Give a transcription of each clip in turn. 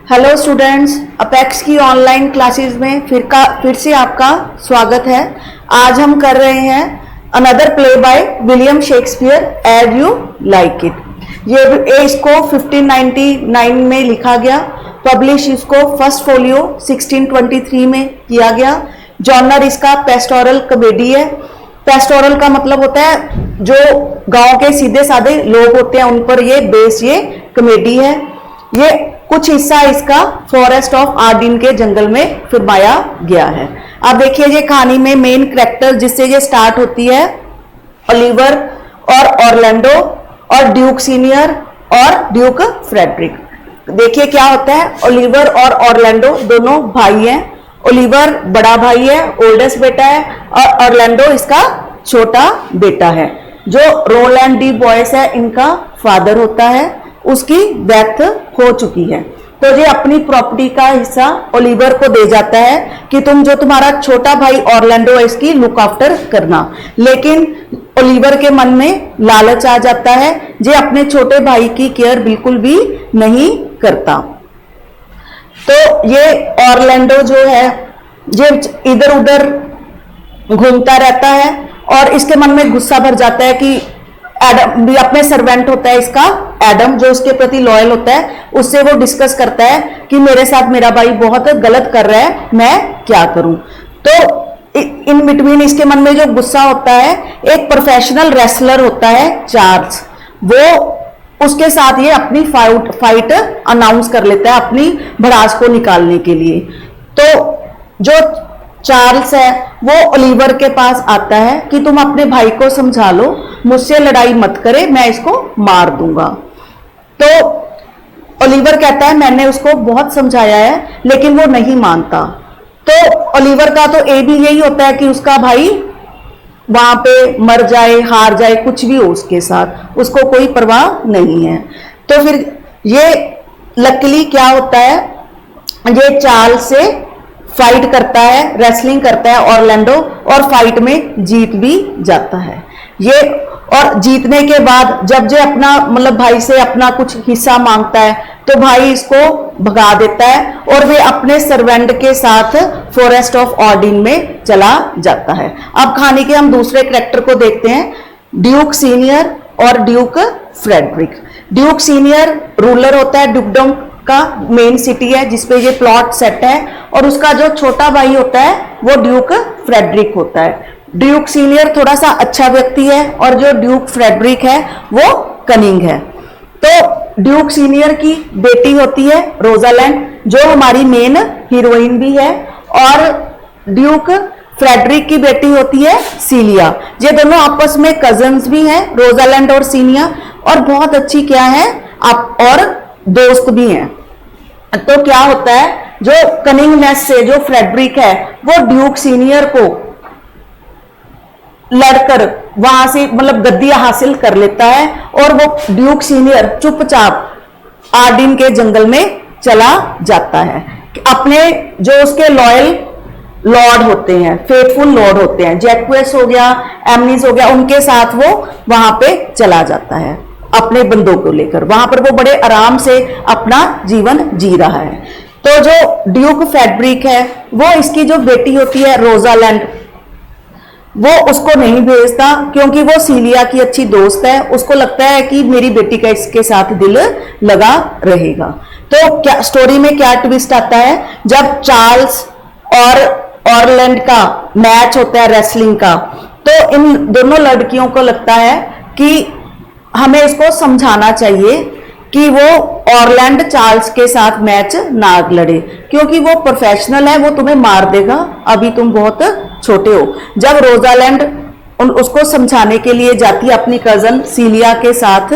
Hello students, apex की online classes में फिर से आपका स्वागत है। आज हम कर रहे हैं another play by William Shakespeare as you like it. ये इसको 1599 में लिखा गया, पब्लिश इसको फर्स्ट फोलियो 1623 में किया गया। जॉनर इसका पेस्टोरल कॉमेडी है। पेस्टोरल का मतलब होता है जो गांव के सीधे साधे लोग होते हैं उन पर ये बेस ये कॉमेडी है। ये कुछ हिस्सा इसका फॉरेस्ट ऑफ आर्डिन के जंगल में फिल्माया गया है। अब देखिए ये कहानी में मेन कैरेक्टर जिससे ये स्टार्ट होती है ओलिवर और ऑरलैंडो और ड्यूक सीनियर और ड्यूक फ्रेडरिक। देखिए क्या होता है, ओलिवर और ऑरलैंडो दोनों भाई हैं। ओलिवर बड़ा भाई है, ओल्डेस्ट बेटा है, और ऑरलैंडो इसका छोटा बेटा है। जो रोलैंड डी बॉयस है इनका फादर होता है, उसकी डेथ हो चुकी है। तो ये अपनी प्रॉपर्टी का हिस्सा ओलिवर को दे जाता है कि तुम जो तुम्हारा छोटा भाई ऑरलैंडो है इसकी लुक आफ्टर करना। लेकिन ओलिवर के मन में लालच आ जाता है, ये अपने छोटे भाई की केयर बिल्कुल भी नहीं करता। तो ये ऑरलैंडो जो है ये इधर उधर घूमता रहता है और इसके मन में गुस्सा भर जाता है कि एडम भी अपने सर्वेंट होता है इसका, एडम जो उसके प्रति लॉयल होता है, उससे वो डिस्कस करता है कि मेरे साथ मेरा भाई बहुत गलत कर रहा है, मैं क्या करूं। तो इन बिटवीन इसके मन में जो गुस्सा होता है, एक प्रोफेशनल रेसलर होता है चार्ल्स, वो उसके साथ ये अपनी फाइट अनाउंस कर लेता है अपनी भड़ास को निकालने के लिए। तो जो चार्ल्स है वो ओलिवर के पास आता है कि तुम अपने भाई को समझा लो, मुझसे लड़ाई मत करे, मैं इसको मार दूंगा। तो ओलिवर कहता है मैंने उसको बहुत समझाया है लेकिन वो नहीं मानता। तो ओलिवर का तो ए भी यही होता है कि उसका भाई वहां पे मर जाए, हार जाए, कुछ भी हो उसके साथ, उसको कोई परवाह नहीं है। तो फिर ये लकीली क्या होता है, ये चार्ल्स से फाइट करता है, रेसलिंग करता है ऑरलैंडो, और फाइट में जीत भी जाता है ये। और जीतने के बाद जब जो अपना मतलब भाई से अपना कुछ हिस्सा मांगता है तो भाई इसको भगा देता है और वे अपने सर्वेंट के साथ फॉरेस्ट ऑफ ऑर्डिन में चला जाता है। अब कहानी के हम दूसरे कैरेक्टर को देखते हैं, ड्यूक सीनियर और Duke Frederick. Duke Senior ruler होता है, ड्यूकडम का मेन सिटी है जिसपे ये प्लॉट सेट है, और उसका जो छोटा भाई होता है वो ड्यूक फ्रेडरिक होता है। ड्यूक सीनियर थोड़ा सा अच्छा व्यक्ति है और जो ड्यूक फ्रेडरिक है वो कनिंग है। तो ड्यूक सीनियर की बेटी होती है रोजालैंड जो हमारी मेन हीरोइन भी है, और ड्यूक फ्रेडरिक की बेटी होती है सीलिया। ये दोनों आपस में कजन्स भी हैं, रोजालैंड और सीनिया, और बहुत अच्छी क्या है आप और दोस्त भी हैं। तो क्या होता है, जो कनिंगनेस से जो फ्रेडरिक है वो ड्यूक सीनियर को लड़कर वहां से मतलब गद्दी हासिल कर लेता है, और वो ड्यूक सीनियर चुपचाप आर्डिन के जंगल में चला जाता है। अपने जो उसके लॉयल लॉर्ड होते हैं, फेथफुल लॉर्ड होते हैं, जैक्वेस हो गया, एमनीस हो गया, उनके साथ वो वहां पे चला जाता है अपने बंदों को लेकर। वहां पर वो बड़े आराम से अपना जीवन जी रहा है। तो जो ड्यूक फ्रेडरिक है वो इसकी जो बेटी होती है रोजालैंड, वो उसको नहीं भेजता क्योंकि वो सीलिया की अच्छी दोस्त है। उसको लगता है कि मेरी बेटी का इसके साथ दिल लगा रहेगा। तो क्या स्टोरी में क्या ट्विस्ट आता है, जब चार्ल्स और ऑरलैंड का मैच होता है रेसलिंग का, तो इन दोनों लड़कियों को लगता है कि हमें इसको समझाना चाहिए कि वो ऑरलैंड चार्ल्स के साथ मैच ना लड़े क्योंकि वो प्रोफेशनल है, वो तुम्हें मार देगा, अभी तुम बहुत छोटे हो। जब रोजालैंड उसको समझाने के लिए जाती है अपनी कजन सीलिया के साथ,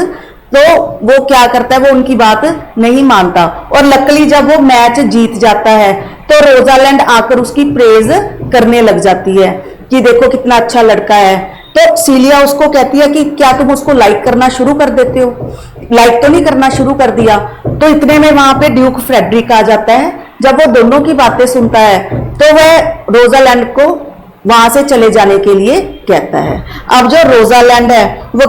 तो वो क्या करता है, वो उनकी बात नहीं मानता, और लकीली जब वो मैच जीत जाता है तो रोजालैंड आकर उसकी प्रेज करने लग जाती है कि देखो कितना अच्छा लड़का है। तो सीलिया उसको कहती है कि क्या तुम उसको लाइक करना शुरू कर देते हो, लाइक तो नहीं करना शुरू कर दिया। तो इतने में वहां पे ड्यूक फ्रेडरिक आ जाता है। जब वो दोनों की बातें सुनता है तो वह रोजालैंड को वहां से चले जाने के लिए कहता है। अब जो रोजालैंड है वो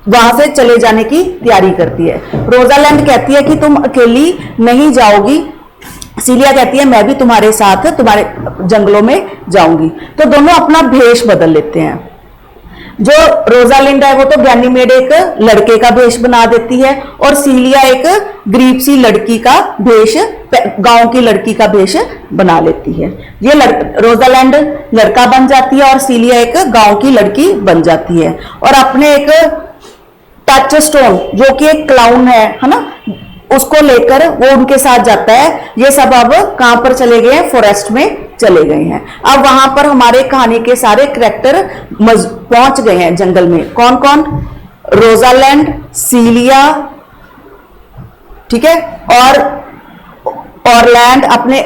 वहां से चले जाने की तैयारी करती है। रोजालैंड कहती है कि तुम अकेली नहीं जाओगी, सीलिया कहती है मैं भी तुम्हारे साथ तुम्हारे जंगलों में जाऊंगी। तो दोनों अपना भेष बदल लेते हैं। जो रोजालिंडा है वो तो गैनीमेड एक लड़के का भेष बना देती है और सीलिया एक गरीब सी लड़की का भेष, गांव की लड़की का भेष बना लेती है। ये रोजालैंड लड़का बन जाती है और सीलिया एक गांव की लड़की बन जाती है और अपने एक टच स्टोन जो कि एक क्लाउन है ना, उसको लेकर वो उनके साथ जाता है। ये सब अब कहां पर चले गए हैं, फॉरेस्ट में चले गए हैं। अब वहां पर हमारे कहानी के सारे कैरेक्टर पहुंच गए हैं जंगल में। कौन कौन? रोजालैंड, सीलिया, ठीक है, और ऑरलैंड अपने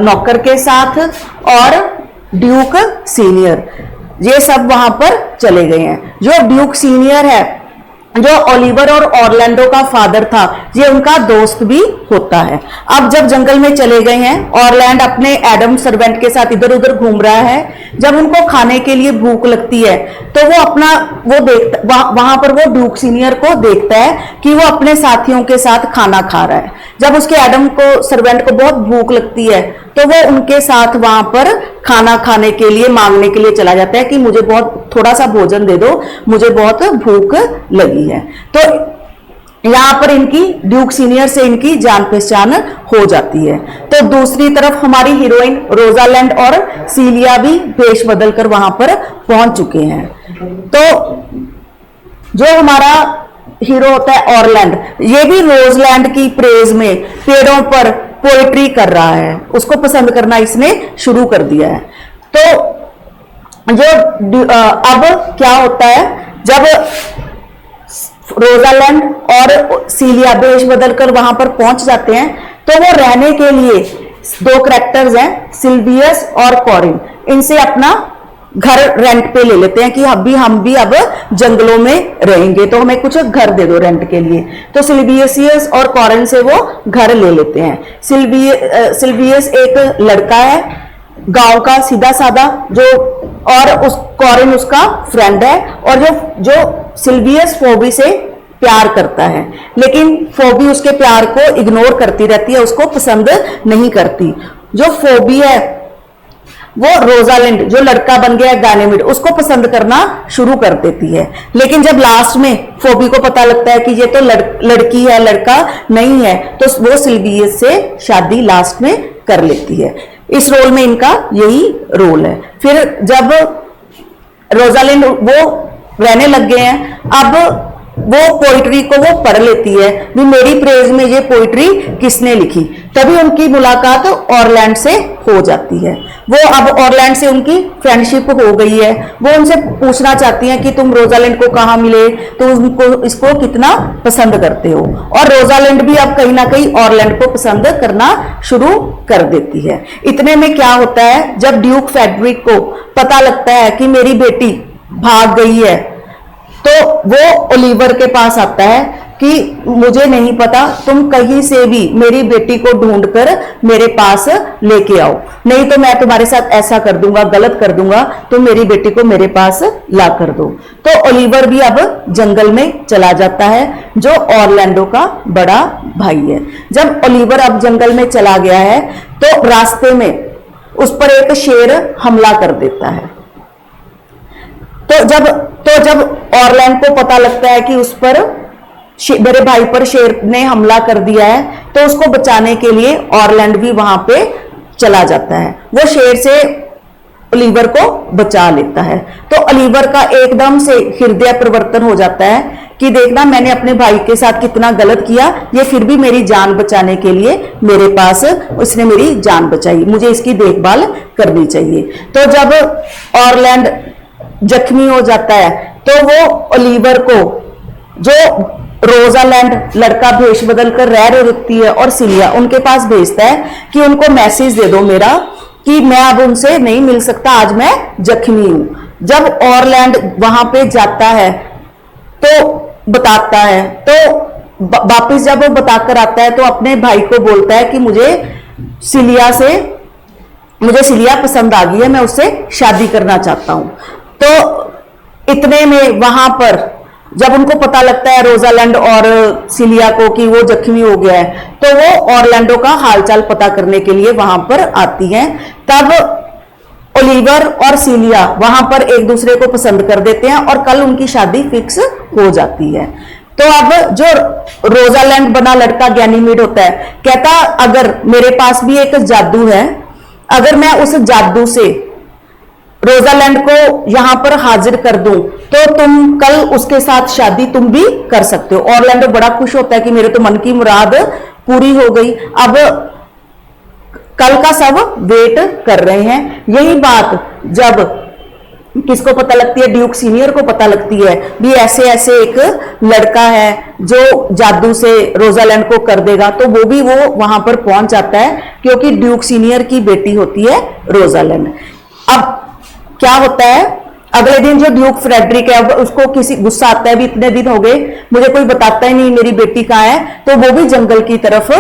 नौकर के साथ और ड्यूक सीनियर, ये सब वहां पर चले गए हैं। जो ड्यूक सीनियर है, जो ओलिवर और ऑरलैंडो का फादर था, ये उनका दोस्त भी होता है। अब जब जंगल में चले गए हैं, ऑरलैंड अपने एडम सर्वेंट के साथ इधर उधर घूम रहा है। जब उनको खाने के लिए भूख लगती है तो वो अपना वो देखता, वहां पर वो ड्यूक सीनियर को देखता है कि वो अपने साथियों के साथ खाना खा रहा है। जब उसके एडम को सर्वेंट को बहुत भूख लगती है तो वो उनके साथ वहां पर खाना खाने के लिए मांगने के लिए चला जाता है कि मुझे बहुत थोड़ा सा भोजन दे दो, मुझे बहुत भूख लगी है। तो यहां पर इनकी ड्यूक सीनियर से इनकी जान पहचान हो जाती है। तो दूसरी तरफ हमारी हीरोइन रोजालैंड और सीलिया भी भेष बदलकर वहां पर पहुंच चुके हैं। तो जो हमारा हीरो होता है ऑरलैंड, ये भी रोजलैंड की प्रेज में पेड़ों पर पोएट्री कर रहा है, उसको पसंद करना इसने शुरू कर दिया है। तो जो अब क्या होता है, जब रोजालैंड और सीलिया भेष बदलकर वहां पर पहुंच जाते हैं तो वो रहने के लिए दो कैरेक्टर्स हैं, सिल्वियस और कॉरिन, इनसे अपना घर रेंट पे ले लेते हैं कि हम भी अब जंगलों में रहेंगे तो हमें कुछ घर दे दो रेंट के लिए। तो सिल्वियस और कॉरिन से वो घर ले लेते हैं। सिल्वियस एक लड़का है गांव का सीधा साधा, जो और उस कॉरिन उसका फ्रेंड है, और जो सिल्वियस फोबी से प्यार करता है, लेकिन फोबी उसके प्यार को इग्नोर करती रहती है, उसको पसंद नहीं करती। जो फोबी है वो रोजालिंड जो लड़का बन गया गैनीमेड, उसको पसंद करना शुरू कर देती है। लेकिन जब लास्ट में फोबी को पता लगता है कि ये तो लड़की है, लड़का नहीं है, तो वो सिल्वियस से शादी लास्ट में कर लेती है। इस रोल में इनका यही रोल है। फिर जब रोजालिंड वो रहने लग गए हैं, अब वो पोइट्री को वो पढ़ लेती है भी मेरी प्रेज में ये पोइट्री किसने लिखी। तभी उनकी मुलाकात ऑरलैंड से हो जाती है। वो अब ऑरलैंड से उनकी फ्रेंडशिप हो गई है। वो उनसे पूछना चाहती हैं कि तुम रोजालैंड को कहाँ मिले, तो उनको इसको कितना पसंद करते हो। और रोजालैंड भी अब कहीं ना कहीं ऑरलैंड को पसंद करना शुरू कर देती है। इतने में क्या होता है, जब ड्यूक फेडरिक को पता लगता है कि मेरी बेटी भाग गई है, तो वो ओलिवर के पास आता है कि मुझे नहीं पता, तुम कहीं से भी मेरी बेटी को ढूंढकर मेरे पास लेके आओ, नहीं तो मैं तुम्हारे साथ ऐसा कर दूंगा, गलत कर दूंगा, तुम मेरी बेटी को मेरे पास ला कर दो। तो ओलिवर भी अब जंगल में चला जाता है, जो ऑरलैंडो का बड़ा भाई है। जब ओलिवर अब जंगल में चला गया है तो रास्ते में उस पर एक शेर हमला कर देता है। तो जब ऑरलैंड को पता लगता है कि उस पर मेरे भाई पर शेर ने हमला कर दिया है, तो उसको बचाने के लिए ऑरलैंड भी वहां पे चला जाता है। वो शेर से ओलिवर को बचा लेता है। तो ओलिवर का एकदम से हृदय परिवर्तन हो जाता है कि देखना मैंने अपने भाई के साथ कितना गलत किया, ये फिर भी मेरी जान बचाने के लिए मेरे पास, उसने मेरी जान बचाई, मुझे इसकी देखभाल करनी चाहिए। तो जब ऑरलैंड जख्मी हो जाता है तो वो ओलिवर को, जो रोजालैंड लड़का भेष बदल कर रह रही है और सिलिया, उनके पास भेजता है कि उनको मैसेज दे दो मेरा कि मैं अब उनसे नहीं मिल सकता, आज मैं जख्मी हूं। जब ऑरलैंड वहां पे जाता है तो बताता है, तो वापिस जब वो बताकर आता है तो अपने भाई को बोलता है कि मुझे सिलिया पसंद आ गई है, मैं उससे शादी करना चाहता हूं। तो इतने में वहां पर जब उनको पता लगता है रोजालैंड और सिलिया को कि वो जख्मी हो गया है, तो वो ऑरलैंडो का हालचाल पता करने के लिए वहां पर आती हैं। तब ओलिवर और सिलिया वहां पर एक दूसरे को पसंद कर देते हैं और कल उनकी शादी फिक्स हो जाती है। तो अब जो रोजालैंड बना लड़का गैनीमीड होता है, कहता अगर मेरे पास भी एक जादू है, अगर मैं उस जादू से रोजालैंड को यहां पर हाजिर कर दूं तो तुम कल उसके साथ शादी तुम भी कर सकते हो। ऑरलैंडो बड़ा खुश होता है कि मेरे तो मन की मुराद पूरी हो गई। अब कल का सब वेट कर रहे हैं। यही बात जब किसको पता लगती है, ड्यूक सीनियर को पता लगती है भी ऐसे ऐसे एक लड़का है जो जादू से रोजालैंड को कर देगा, तो वो भी वो वहां पर पहुंच जाता है क्योंकि ड्यूक सीनियर की बेटी होती है रोजालैंड। अब क्या होता है, अगले दिन जो ड्यूक फ्रेडरिक है उसको किसी गुस्सा आता है भी इतने दिन हो गए मुझे कोई बताता ही नहीं मेरी बेटी कहाँ है, तो वो भी जंगल की तरफ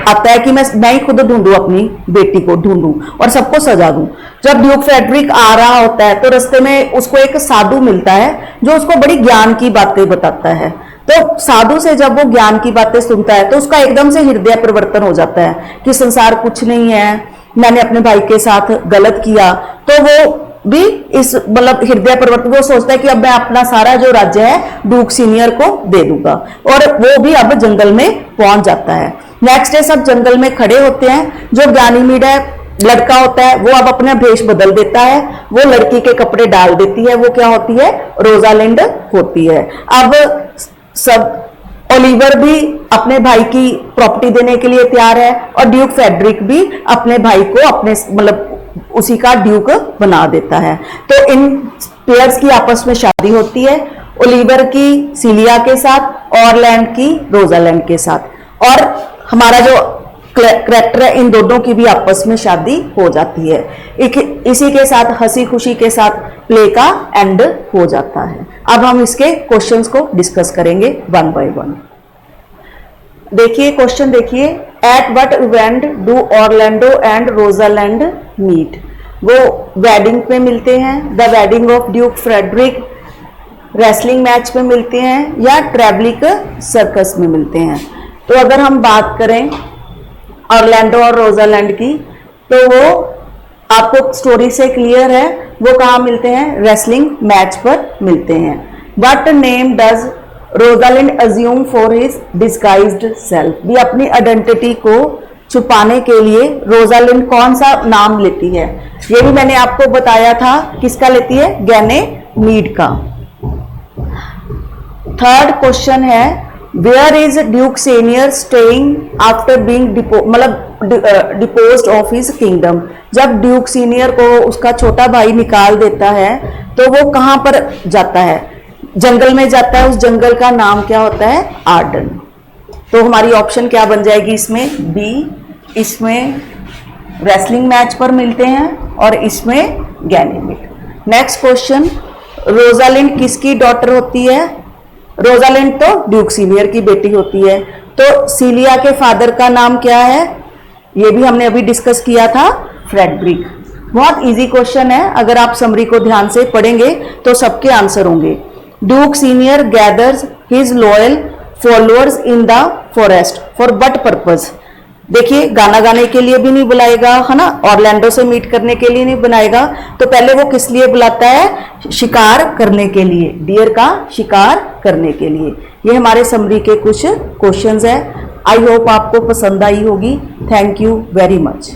आता है कि मैं ही खुद ढूंढूं, अपनी बेटी को ढूंढूं और सबको सजा दूं। जब ड्यूक फ्रेडरिक आ रहा होता है तो रास्ते में उसको एक साधु मिलता है जो उसको बड़ी ज्ञान की बातें बताता है। तो साधु से जब वो ज्ञान की बातें सुनता है तो उसका एकदम से हृदय परिवर्तन हो जाता है कि संसार कुछ नहीं है, मैंने अपने भाई के साथ गलत किया। तो वो भी इस मतलब हृदय परिवर्तन, वो सोचता है कि अब मैं अपना सारा जो राज्य है ड्यूक सीनियर को दे दूंगा, और वो भी अब जंगल में पहुंच जाता है। नेक्स्ट डे सब जंगल में खड़े होते हैं। जो गैनीमीड है लड़का होता है वो अब अपना भेष बदल देता है, वो लड़की के कपड़े डाल देती है, वो क्या होती है, रोजालिंड होती है। अब सब ओलिवर भी अपने भाई की प्रॉपर्टी देने के लिए तैयार है और ड्यूक फ्रेडरिक भी अपने भाई को अपने मतलब उसी का ड्यूक बना देता है। तो इन पेयर्स की आपस में शादी होती है, ओलिवर की सिलिया के साथ, ऑरलैंड की रोजालैंड के साथ, और हमारा जो करेक्टर है इन दोनों की भी आपस में शादी हो जाती है। इसी के साथ हंसी खुशी के साथ प्ले का एंड हो जाता है। अब हम इसके क्वेश्चंस को डिस्कस करेंगे वन बाय वन। देखिए क्वेश्चन देखिए, at what event do Orlando and Rosalind meet. वो वेडिंग पे मिलते हैं, the wedding of duke Frederick, wrestling match पे मिलते हैं, या ट्रैवलिक सर्कस में मिलते हैं। तो अगर हम बात करें ऑरलैंडो और रोजालैंड की, तो वो आपको स्टोरी से क्लियर है, वो कहाँ मिलते हैं, रेसलिंग मैच पर मिलते हैं। What name does Rosalind assume for his disguised self, भी अपनी आइडेंटिटी को छुपाने के लिए रोजालिंड कौन सा नाम लेती है, ये भी मैंने आपको बताया था, किसका लेती है, गैनीमीड का। थर्ड क्वेश्चन है, where is duke senior staying after being deposed of his kingdom. जब ड्यूक सीनियर को उसका छोटा भाई निकाल देता है तो वो कहां पर जाता है, जंगल में जाता है। उस जंगल का नाम क्या होता है, आर्डन। तो हमारी ऑप्शन क्या बन जाएगी इसमें, बी। इसमें रेसलिंग मैच पर मिलते हैं और इसमें गैनीमीड। नेक्स्ट क्वेश्चन, रोजालिंड किसकी डॉटर होती है, रोजालिंड तो ड्यूक सीनियर की बेटी होती है। तो सिलिया के फादर का नाम क्या है, ये भी हमने अभी डिस्कस किया था, फ्रेडरिक। बहुत इजी क्वेश्चन है, अगर आप समरी को ध्यान से पढ़ेंगे तो सबके आंसर होंगे। Duke senior gathers his loyal followers in the forest for what purpose. देखिए गाना गाने के लिए भी नहीं बुलाएगा, है ना, ऑरलैंडो से मीट करने के लिए नहीं बनाएगा, तो पहले वो किस लिए बुलाता है, शिकार करने के लिए, डियर का शिकार करने के लिए। ये हमारे समरी के कुछ क्वेश्चंस है। आई होप आपको पसंद आई होगी। Thank you very much.